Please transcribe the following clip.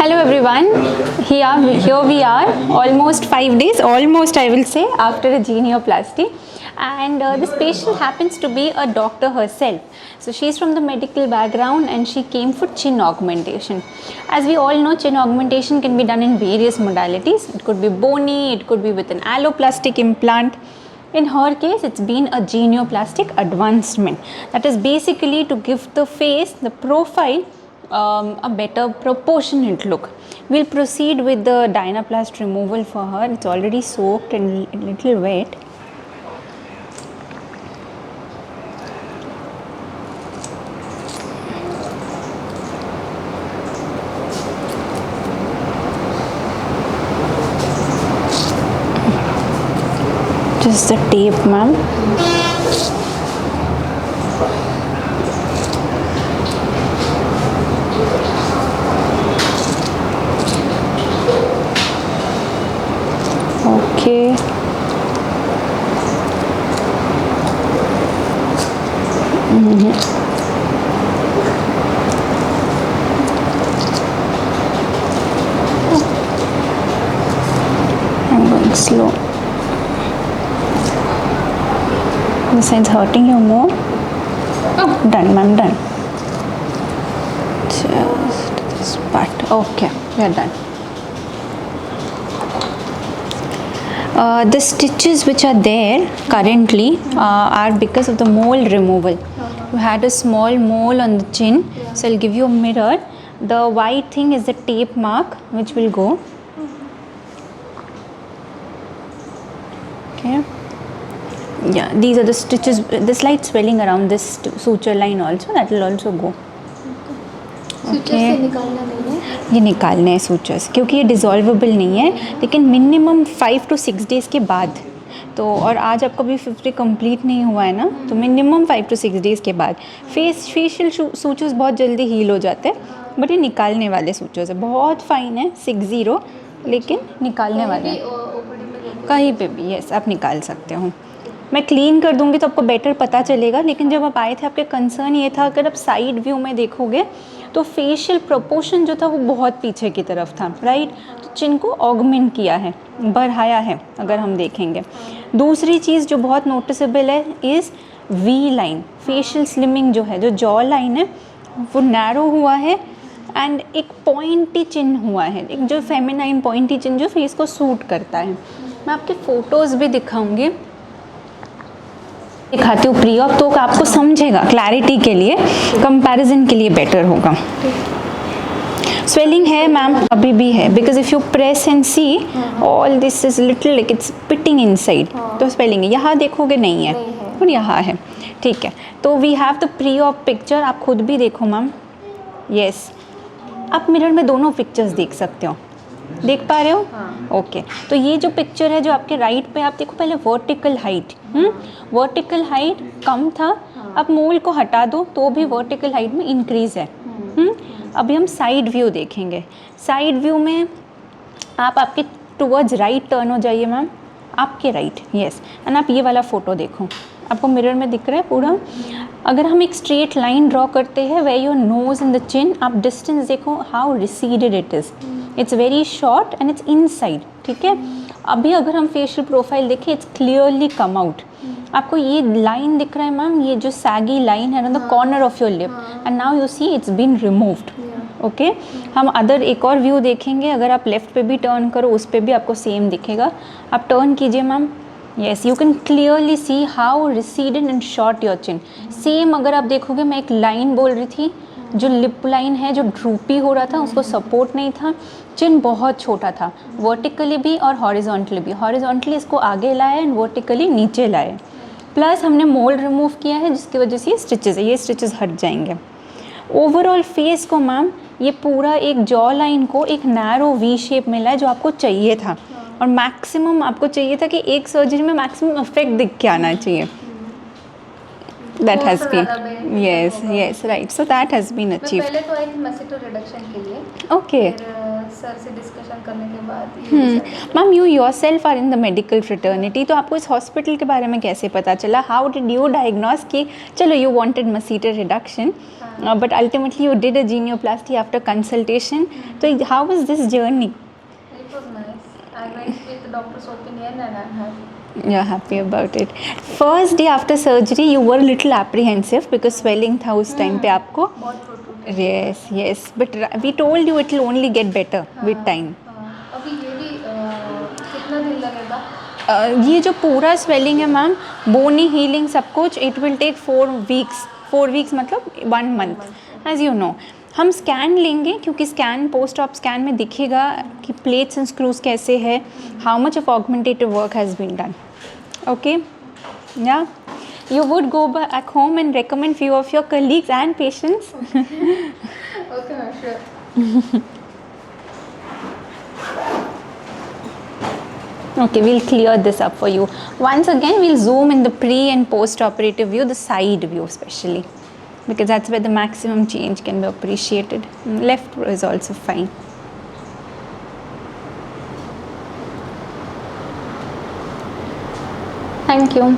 Hello everyone, here we are almost 5 days, almost I will say, after a genioplasty, and this patient happens to be a doctor herself. So she is from the medical background and she came for chin augmentation. As we all know, chin augmentation can be done in various modalities. It could be bony, it could be with an alloplastic implant. In her case, it's been a genioplastic advancement. That is basically to give the face, the profile, a better proportionate look. We'll proceed with the Dynaplast removal for her. It's already soaked and a little wet. Just the tape, ma'am. Okay. I'm going slow. This side's hurting you more? Oh. Done, ma'am, done. Just this part. Okay, we are done. The stitches which are there currently are because of the mole removal. You had a small mole on the chin, so I'll give you a mirror. The white thing is the tape mark which will go. Okay. Yeah, these are the stitches, the slight swelling around this suture line also, that will also go. Sutures से निकालना नहीं है, ये निकालने हैं sutures, क्योंकि ये डिज़ोल्वेबल नहीं है, लेकिन मिनिमम 5 to 6 डेज़ के बाद. तो और आज आपका भी 50 कंप्लीट नहीं हुआ है ना, तो मिनिमम 5 to 6 डेज़ के बाद. फेशियल सूचर्स बहुत जल्दी हील हो जाते हैं, बट ये निकालने वाले सूचर्स है, बहुत फाइन है 60, लेकिन निकालने वाले हैं कहीं पे भी. यस, आप निकाल सकते हो. मैं क्लीन कर दूंगी तो आपको बेटर पता चलेगा, लेकिन जब आप आए थे आपके कंसर्न ये था, अगर आप साइड व्यू में देखोगे तो फेशियल प्रोपोर्शन जो था वो बहुत पीछे की तरफ था, राइट. तो चिन को ऑगमेंट किया है, बढ़ाया है अगर हम देखेंगे. दूसरी चीज़ जो बहुत नोटिसेबल है is V line. Facial slimming जो है, जो जॉ लाइन है वो नैरो हुआ है, एंड एक पॉइंटी चिन हुआ है, एक जो फेमिनाइन पॉइंटी चिन जो फेस को सूट करता है. मैं आपके फ़ोटोज़ भी दिखाऊँगी, दिखाती हूँ प्री ऑप, तो आपको समझेगा, क्लैरिटी के लिए, कंपैरिजन के लिए बेटर होगा. स्वेलिंग है मैम, अभी भी है, because if you press and see all this is little like it's pitting inside. तो स्वेलिंग है, यहाँ देखोगे नहीं है, और यहाँ है. ठीक है, तो we have the pre op picture. आप खुद भी देखो मैम. यस, आप मिरर में दोनों पिक्चर्स देख सकते हो, देख पा रहे हो? ओके. तो ये जो पिक्चर है जो आपके राइट पे, आप देखो पहले वर्टिकल हाइट, वर्टिकल हाइट कम था, अब मोल को हटा दो तो भी वर्टिकल हाइट में इंक्रीज़ है. अभी हम साइड व्यू देखेंगे. साइड व्यू में आप आपके टुवर्ड्स राइट टर्न हो जाइए मैम, आपके राइट. यस, एंड आप ये वाला फ़ोटो देखो, आपको मिरर में दिख रहा है पूरा. अगर हम एक स्ट्रेट लाइन ड्रॉ करते हैं way your nose in the chin, आप डिस्टेंस देखो how receded it is. It's very short and it's inside. ठीक है, अभी अगर हम फेशियल प्रोफाइल देखें, इट्स क्लियरली कम आउट. आपको ये लाइन दिख रहा है मैम, ये जो सैगी लाइन है on the corner of your lip, and now you see it's been removed. Okay, हम अदर एक और व्यू देखेंगे. अगर आप लेफ्ट पे भी टर्न करो, उस पर भी आपको सेम दिखेगा. आप टर्न कीजिए ma'am. Yes, you can clearly see how receded and short your chin. Same अगर आप देखोगे, मैं एक लाइन बोल रही थी, जो लिप लाइन है जो ड्रूपी हो रहा था, उसको सपोर्ट नहीं था, चिन बहुत छोटा था, वर्टिकली भी और हॉरिजॉन्टली भी. हॉरिजॉन्टली इसको आगे लाए एंड वर्टिकली नीचे लाए. प्लस हमने मोल्ड रिमूव किया है, जिसकी वजह से ये स्टिचेस है, ये स्टिचेस हट जाएंगे. ओवरऑल फेस को मैम ये पूरा एक जॉ लाइन को एक नैरो वी शेप मिला है, जो आपको चाहिए था, और मैक्सिमम आपको चाहिए था कि एक सर्जरी में मैक्सिमम इफेक्ट दिख के आना चाहिए. That has been, yes, right. So that has been achieved. पहले तो आई थी मस्कुलर रिडक्शन के लिए. Okay. फिर सर से डिस्कशन करने के बाद ये decide ma'am you yourself are in the medical fraternity, तो आपको इस हॉस्पिटल के बारे में कैसे पता चला? हाउ डिड यू डायग्नोस कि चलो you wanted masseter reduction but ultimately you did a genioplasty after consultation, तो how was this journey? It was nice. I went with the doctor's opinion and I'm happy. You're happy about it. First day after surgery you were a little apprehensive because swelling था उस time पे आपको. बहुत प्रोटूट Yes, yes. But we told you it will only get better with time. अभी ये भी कितना दिन लगेगा? ये जो पूरा स्वेलिंग है मैम, बोनी हीलिंग सब कुछ, it will take 4 weeks. 4 weeks मतलब 1 मंथ एज यू नो. हम स्कैन लेंगे क्योंकि स्कैन पोस्ट ऑप स्कैन में दिखेगा कि प्लेट्स एंड स्क्रूज कैसे है, how much of augmentative work has been done. Okay, yeah you would go back home and recommend few of your colleagues and patients. Okay, ma'am, sure. Okay, we'll clear this up for you. Once again, we'll zoom in the pre and post operative view, the side view especially, because that's where the maximum change can be appreciated. Left is also fine. Thank you.